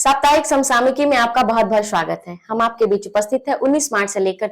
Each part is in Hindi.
साप्ताहिक समसामयिकी में आपका बहुत बहुत स्वागत है। हम आपके बीच उपस्थित है 19 मार्च से लेकर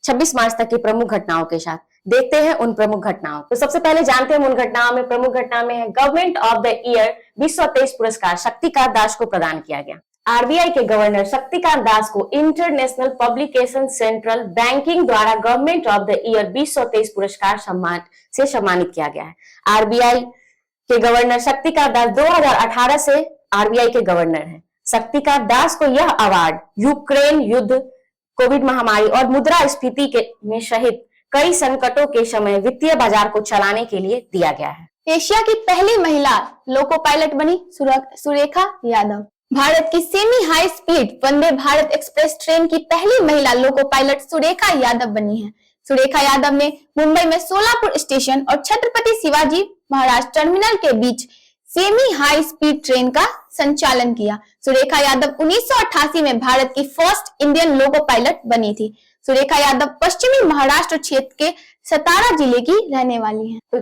26 मार्च तक की प्रमुख घटनाओं के साथ। देखते हैं उन प्रमुख घटनाओं। तो सबसे पहले जानते हैं उन घटनाओं में। प्रमुख घटना में है गवर्नमेंट ऑफ द ईयर 2023 पुरस्कार शक्तिकांत दास को प्रदान किया गया। आरबीआई के गवर्नर शक्तिकांत दास को इंटरनेशनल पब्लिकेशन सेंट्रल बैंकिंग द्वारा गवर्नमेंट ऑफ द ईयर 2023 पुरस्कार से सम्मानित किया गया है। आरबीआई के गवर्नर शक्तिकांत दास 2018 से आरबीआई के गवर्नर हैं। शक्तिकांत दास को यह अवार्ड यूक्रेन युद्ध, कोविड महामारी और मुद्रास्फीति में सहित कई संकटों के समय वित्तीय बाजार को चलाने के लिए दिया गया है। एशिया की पहली महिला लोको पायलट बनी सुरेखा यादव। भारत की semi high speed Vande Bharat express train की पहली महिला लोको पायलट सुरेखा यादव बनी है। सुरेखा यादव ने मुंबई में सोलापुर स्टेशन और छत्रपति शिवाजी महाराज टर्मिनल के बीच सेमी हाई स्पीड ट्रेन का संचालन किया। सुरेखा यादव 1988 में भारत की फर्स्ट इंडियन लोको पायलट बनी थी। सुरेखा यादव पश्चिमी महाराष्ट्र क्षेत्र के सतारा जिले की रहने वाली हैं। तो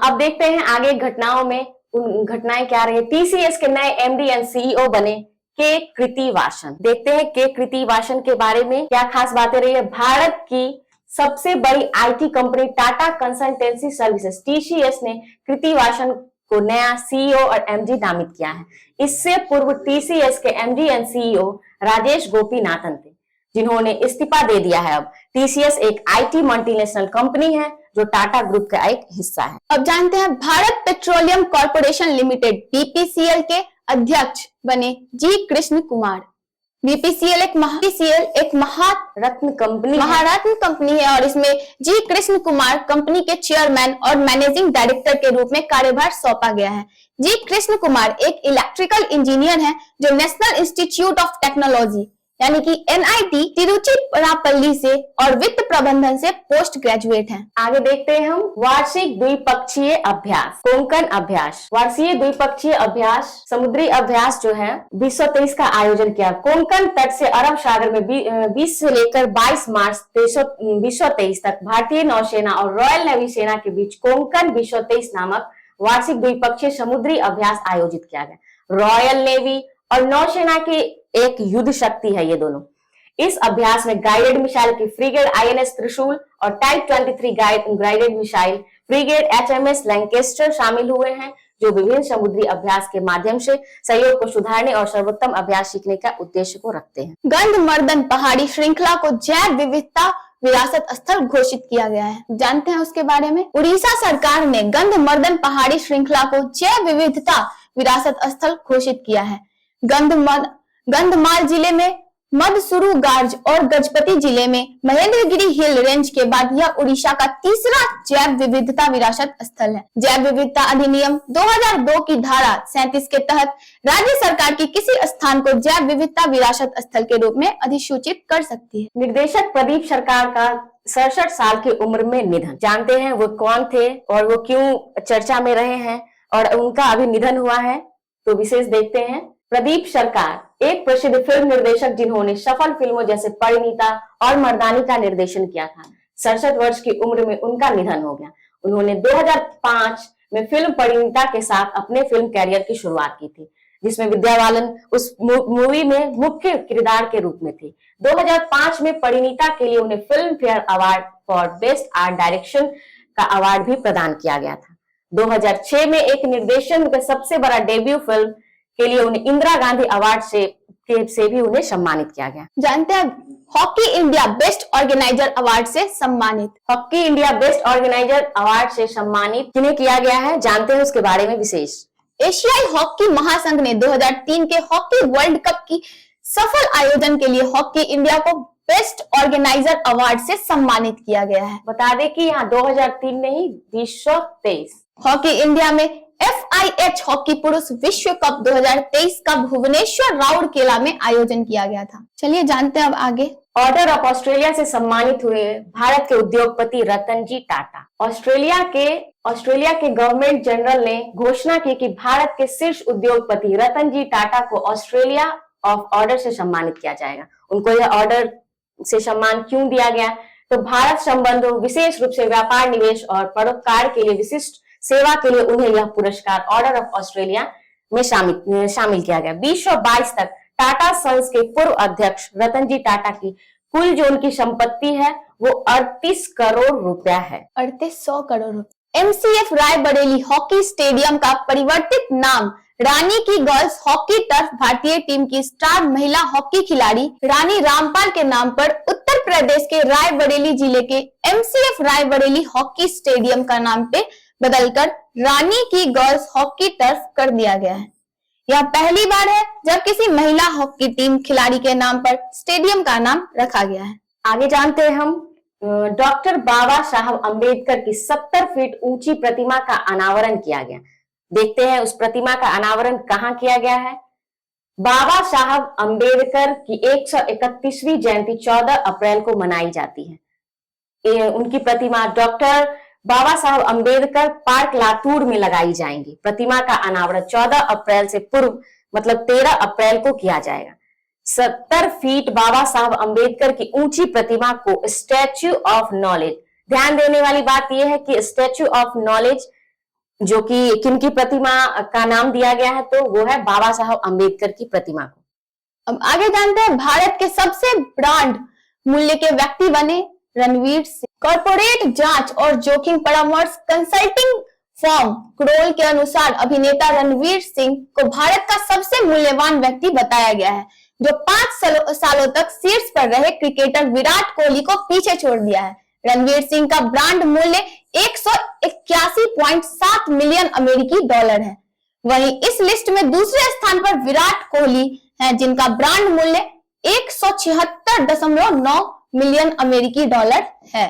अब देखते हैं आगे घटनाओं में उन घटनाएं क्या रही। टीसीएस के नए एमडी एंड सीईओ बने के कृतिवासन। देखते हैं के कृतिवासन के बारे में क्या खास बातें रही है। भारत की सबसे बड़ी IT company Tata consultancy services TCS ने कृतिवासन को नया सीईओ और एमडी नामित किया है। इससे पूर्व टीसीएस के MD and CEO Rajesh Gopinathan थे, जिन्होंने इस्तीफा दे दिया है। अब टीसीएस एक आईटी मल्टीनेशनल कंपनी है जो टाटा ग्रुप का एक हिस्सा है। अब जानते हैं Bharat petroleum corporation limited BPCL के अध्यक्ष बने जी कृष्ण कुमार। बीपीसीएल एक महारत्न कंपनी है और इसमें जी कृष्ण कुमार कंपनी के चेयरमैन और मैनेजिंग डायरेक्टर के रूप में कार्यभार सौंपा गया है। जी कृष्ण कुमार एक इलेक्ट्रिकल इंजीनियर हैं जो नेशनल इंस्टीट्यूट ऑफ टेक्नोलॉजी यानी कि एनआईटी तिरुचिरापल्ली से और वित्त प्रबंधन से पोस्ट ग्रेजुएट हैं। आगे देखते हैं हम वार्षिक द्विपक्षीय अभ्यास कोंकण अभ्यास। वार्षिक द्विपक्षीय अभ्यास समुद्री अभ्यास जो है 2023 का आयोजन किया। कोंकण तट से अरब सागर में 20 से लेकर 22 मार्च 2023 तक भारतीय नौसेना और रॉयल नेवी सेना के बीच कोंकण 2023 नामक वार्षिक द्विपक्षीय समुद्री अभ्यास आयोजित किया गया। रॉयल नेवी और नौसेना की एक युद्ध शक्ति है ये दोनों। इस अभ्यास में गाइडेड मिसाइल की फ्रिगेट आईएनएस त्रिशूल और type 23 guided missile frigate HMS Lancaster शामिल हुए हैं, जो विभिन्न समुद्री अभ्यास के माध्यम से सहयोग को सुधारने और सर्वोत्तम अभ्यास सीखने का उद्देश्य को रखते हैं। गंधमर्दन पहाड़ी श्रृंखला को जैव विविधता विरासत स्थल घोषित किया गया है। जानते हैं उसके बारे में। उड़ीसा सरकार ने गंधमर्दन पहाड़ी श्रृंखला को जैव विविधता विरासत स्थल घोषित किया है। गंधमाल जिले में मदसुरु गार्ज और गजपति जिले में महेंद्रगिरी हिल रेंज के बाद यह उड़ीसा का तीसरा जैव विविधता विरासत स्थल है। जैव विविधता अधिनियम 2002 की धारा 37 के तहत राज्य सरकार की किसी स्थान को जैव विविधता विरासत स्थल के रूप में अधिसूचित कर सकती है। निर्देशक प्रदीप सरकार का 67 साल की उम्र में निधन। जानते हैं वो कौन थे और वो क्यों चर्चा में रहे हैं और उनका अभी निधन हुआ है, तो विशेष देखते हैं। प्रदीप सरकार एक प्रसिद्ध फिल्म निर्देशक जिन्होंने सफल फिल्मों जैसे परिणीता और मर्दानी का निर्देशन किया था। 67 वर्ष की उम्र में उनका निधन हो गया। उन्होंने 2005 में फिल्म परिणीता के साथ अपने फिल्म कैरियर की शुरुआत की थी, जिसमें विद्या बालन उस मूवी में मुख्य किरदार के रूप में थी। 2005 में परिणीता के लिए उन्हें film fair award for best art direction का अवार्ड भी प्रदान किया गया था। 2006 में एक निर्देशन का सबसे बड़ा डेब्यू फिल्म के लिए उन्हें इंदिरा गांधी अवार्ड से भी उन्हें सम्मानित किया गया। जानते हैं hockey India best organiser award से सम्मानित। Hockey India best organiser award से सम्मानित किन्हें किया गया है, जानते हैं उसके बारे में विशेष। एशियाई हॉकी महासंघ ने 2003 के हॉकी वर्ल्ड कप की सफल आयोजन के लिए हॉकी इंडिया को बेस्ट ऑर्गेनाइजर अवार्ड से सम्मानित किया गया है। बता दें कि यहाँ 2003 नहीं 2023 हॉकी इंडिया में FIH हॉकी पुरुष विश्व कप 2023 का भुवनेश्वर राउरकेला में आयोजन किया गया था। चलिए जानते हैं अब आगे। ऑर्डर ऑफ ऑस्ट्रेलिया से सम्मानित हुए भारत के उद्योगपति रतन जी टाटा। ऑस्ट्रेलिया के गवर्नमेंट जनरल ने घोषणा की कि भारत के शीर्ष उद्योगपति रतन जी टाटा को ऑस्ट्रेलिया ऑफ ऑर्डर से सम्मानित किया जाएगा। उनको यह ऑर्डर से सम्मान क्यों दिया गया, तो भारत संबंधों विशेष रूप से व्यापार, निवेश और परोपकार के लिए विशिष्ट सेवा के लिए उन्हें यह पुरस्कार ऑर्डर ऑफ ऑस्ट्रेलिया में शामिल किया गया। 2022 तक टाटा सन्स के पूर्व अध्यक्ष रतन जी टाटा की कुल जो उनकी संपत्ति है वो 38 करोड़ रुपया है। 3800 करोड़ रुपए। एमसीएफ रायबरेली हॉकी स्टेडियम का परिवर्तित नाम रानी की गर्ल्स हॉकी टर्फ भारतीय टीम की स्टार महिला हॉकी खिलाड़ी रानी रामपाल के नाम पर उत्तर प्रदेश के रायबरेली जिले के एमसीएफ रायबरेली हॉकी स्टेडियम का नाम पे बदलकर रानी की गर्ल्स हॉकी टर्फ कर दिया गया है। यह पहली बार है जब किसी महिला हॉकी टीम खिलाड़ी के नाम पर स्टेडियम का नाम रखा गया है। आगे जानते हैं हम डॉक्टर बाबा साहब अम्बेडकर की 70 फीट ऊंची प्रतिमा का अनावरण किया गया। देखते हैं उस प्रतिमा का अनावरण कहाँ किया गया है। बाबा साहब अम्बेडकर की 131वीं जयंती 14 अप्रैल को मनाई जाती है। उनकी प्रतिमा डॉक्टर बाबा साहब अम्बेडकर पार्क लातूर में लगाई जाएंगी। प्रतिमा का अनावरण 14 अप्रैल से पूर्व मतलब 13 अप्रैल को किया जाएगा। 70 फीट बाबा साहब अम्बेडकर की ऊंची प्रतिमा को स्टैच्यू ऑफ नॉलेज, ध्यान देने वाली बात यह है कि स्टैच्यू ऑफ नॉलेज जो कि किनकी प्रतिमा का नाम दिया गया है तो वो है बाबा साहब अम्बेडकर की प्रतिमा को। अब आगे जानते हैं भारत के सबसे ब्रांड मूल्य के व्यक्ति बने रणवीर सिंह। कॉर्पोरेट जांच और जोखिम परामर्श कंसल्टिंग फर्म क्रोल के अनुसार अभिनेता रणवीर सिंह को भारत का सबसे मूल्यवान व्यक्ति बताया गया है, जो 5 सालों तक शीर्ष पर रहे क्रिकेटर विराट कोहली को पीछे छोड़ दिया है। रणवीर सिंह का ब्रांड मूल्य 181.7 मिलियन अमेरिकी डॉलर है। वहीं इस लिस्ट में दूसरे स्थान पर विराट कोहली हैं, जिनका ब्रांड मूल्य 176.9 मिलियन अमेरिकी डॉलर है।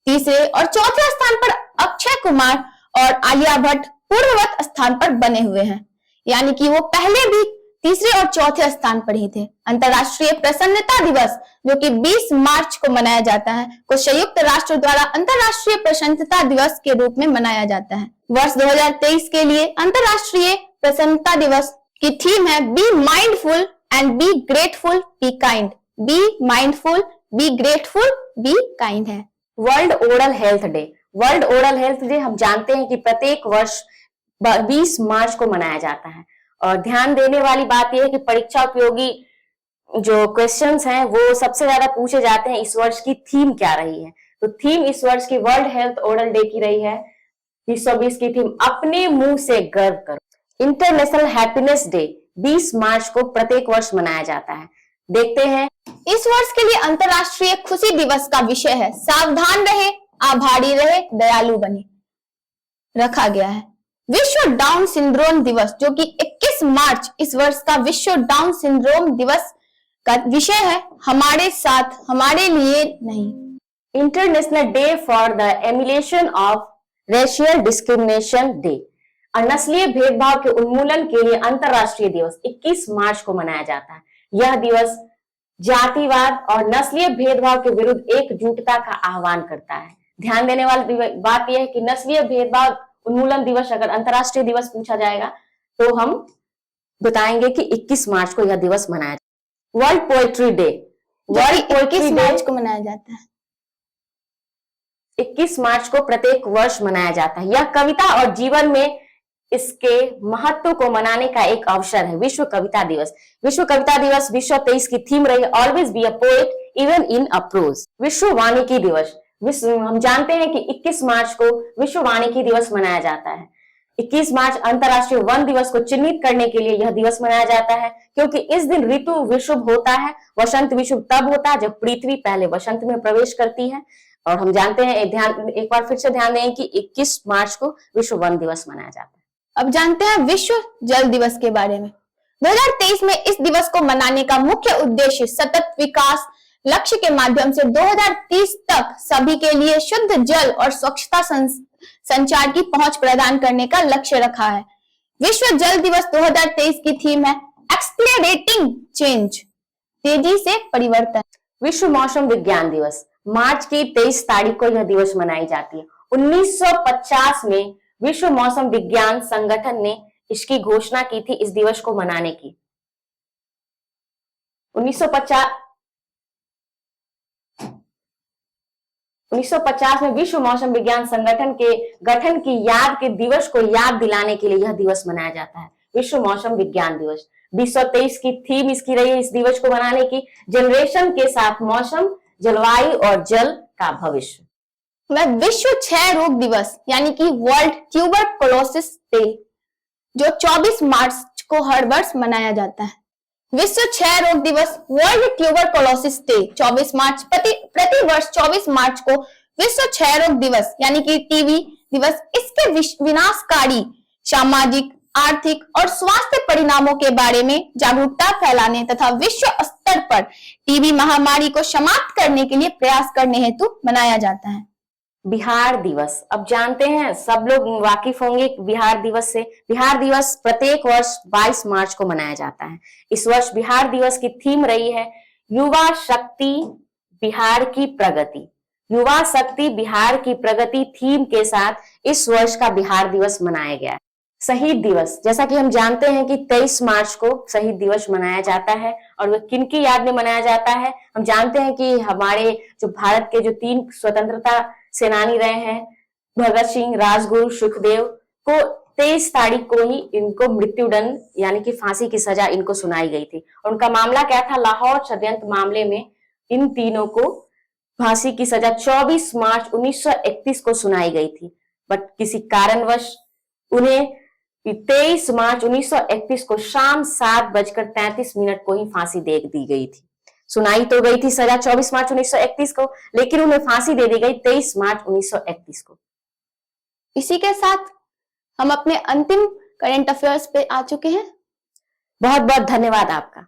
तीसरे और चौथे स्थान पर अक्षय कुमार और आलिया भट्ट पूर्ववत स्थान पर बने हुए हैं, यानी कि वो पहले भी तीसरे और चौथे स्थान पर ही थे। अंतर्राष्ट्रीय प्रसन्नता दिवस जो कि 20 मार्च को मनाया जाता है को संयुक्त राष्ट्र द्वारा अंतर्राष्ट्रीय प्रसन्नता दिवस के रूप में मनाया जाता है। वर्ष 2023 के लिए अंतर्राष्ट्रीय प्रसन्नता दिवस की थीम है be mindful and be grateful be kind. Be mindful be grateful be kind है। World oral health day. World oral health day हम जानते हैं कि प्रत्येक वर्ष 20 मार्च को मनाया जाता है। और ध्यान देने वाली बात यह है कि परीक्षा उपयोगी जो क्वेश्चंस हैं वो सबसे ज्यादा पूछे जाते हैं इस वर्ष की थीम क्या रही है। तो थीम इस वर्ष की वर्ल्ड हेल्थ ओरल डे की रही है 2020 की थीम अपने मुंह से गर्व करो। इंटरनेशनल हैप्पीनेस डे 20 मार्च को प्रत्येक वर्ष मनाया जाता है। देखते हैं इस वर्ष के लिए अंतर्राष्ट्रीय खुशी दिवस का विषय है सावधान रहे, आभारी रहे, दयालु बने रखा गया है। विश्व डाउन सिंड्रोम दिवस जो कि 21 मार्च इस वर्ष का विश्व डाउन सिंड्रोम दिवस का विषय है हमारे साथ हमारे लिए नहीं। International day for the elimination of racial discrimination day. नस्लीय भेदभाव के उन्मूलन के लिए अंतर्राष्ट्रीय दिवस 21 मार्च को मनाया जाता है। यह दिवस जातिवाद और नस्लीय भेदभाव के विरुद्ध एकजुटता का आह्वान करता है। ध्यान देने वाली बात यह है कि नस्लीय भेदभाव उन्मूलन दिवस अगर अंतर्राष्ट्रीय दिवस पूछा जाएगा तो हम बताएंगे कि 21 मार्च को यह दिवस मनाया जाता है। World poetry day. World poetry 21 मार्च को मनाया जाता है। 21 मार्च को प्रत्येक वर्ष मनाया जाता है। यह कविता और जीवन में इसके महत्व को मनाने का एक अवसर है। विश्व कविता दिवस। विश्व कविता दिवस 2023 की थीम रही always be a poet even in a prose. विश्व वानिकी दिवस। हम जानते हैं कि 21 मार्च को विश्व वानिकी दिवस मनाया जाता है। 21 मार्च अंतर्राष्ट्रीय वन दिवस को चिन्हित करने के लिए यह दिवस मनाया जाता है, क्योंकि इस दिन ऋतु विषुव होता है। वसंत विषुव तब होता है जब पृथ्वी पहले वसंत में प्रवेश करती है। और हम जानते हैं, एक बार फिर से ध्यान दें कि 21 मार्च को विश्व वन दिवस मनाया जाता है। अब जानते हैं विश्व जल दिवस के बारे में। 2023 में इस दिवस को मनाने का मुख्य उद्देश्य सतत विकास लक्ष्य के माध्यम से 2030 तक सभी के लिए शुद्ध जल और स्वच्छता संचार की पहुंच प्रदान करने का लक्ष्य रखा है। विश्व जल दिवस 2023 की थीम है एक्सप्लोरेटिंग चेंज, तेजी से परिवर्तन। विश्व मौसम विज्ञान दिवस। मार्च की 23 तारीख को यह दिवस मनाई जाती है। 1950 में विश्व मौसम विज्ञान संगठन ने इसकी घोषणा की थी इस दिवस को मनाने की। 1950 में विश्व मौसम विज्ञान संगठन के गठन की याद के दिवस को याद दिलाने के लिए यह दिवस मनाया जाता है, विश्व मौसम विज्ञान दिवस। 2023 की थीम इसकी रही है इस दिवस को मनाने की, जनरेशन के साथ मौसम, जलवायु और जल का भविष्य। वह विश्व क्षय रोग दिवस यानी कि वर्ल्ड ट्यूबरकुलोसिस डे जो 24 मार्च को हर वर्ष मनाया जाता है। विश्व क्षय रोग दिवस वर्ल्ड ट्यूबरकुलोसिस डे 24 मार्च प्रति वर्ष 24 मार्च को विश्व क्षय रोग दिवस यानी कि टीबी दिवस इसके विनाशकारी सामाजिक, आर्थिक और स्वास्थ्य परिणामों के बारे में जागरूकता फैलाने तथा विश्व स्तर पर टीबी महामारी को समाप्त करने के लिए प्रयास करने हेतु मनाया जाता है। बिहार दिवस, अब जानते हैं सब लोग वाकिफ होंगे बिहार दिवस से। बिहार दिवस प्रत्येक वर्ष 22 मार्च को मनाया जाता है। इस वर्ष बिहार दिवस की थीम रही है युवा शक्ति बिहार की प्रगति। युवा शक्ति बिहार की प्रगति थीम के साथ इस वर्ष का बिहार दिवस मनाया गया है। शहीद दिवस, जैसा कि हम जानते हैं कि 23 मार्च को शहीद दिवस मनाया जाता है और वह किनकी याद में मनाया जाता है। हम जानते हैं कि हमारे जो भारत के जो 3 स्वतंत्रता सेनानी रहे हैं, भगत सिंह, राजगुरु, सुखदेव को 23 तारीख को ही इनको मृत्युदंड यानी कि फांसी की सजा इनको सुनाई गई थी। उनका मामला क्या था, लाहौर षड्यंत्र मामले में इन तीनों को फांसी की सजा 24 मार्च 1931 को सुनाई गई थी, बट किसी कारणवश उन्हें 23 मार्च 1931 को शाम 7:33 को ही फांसी दे दी गई थी। सुनाई तो गई थी सजा 24 मार्च 1931 को, लेकिन उन्हें फांसी दे दी गई 23 मार्च 1931 को। इसी के साथ हम अपने अंतिम करंट अफेयर्स पे आ चुके हैं। बहुत बहुत धन्यवाद आपका।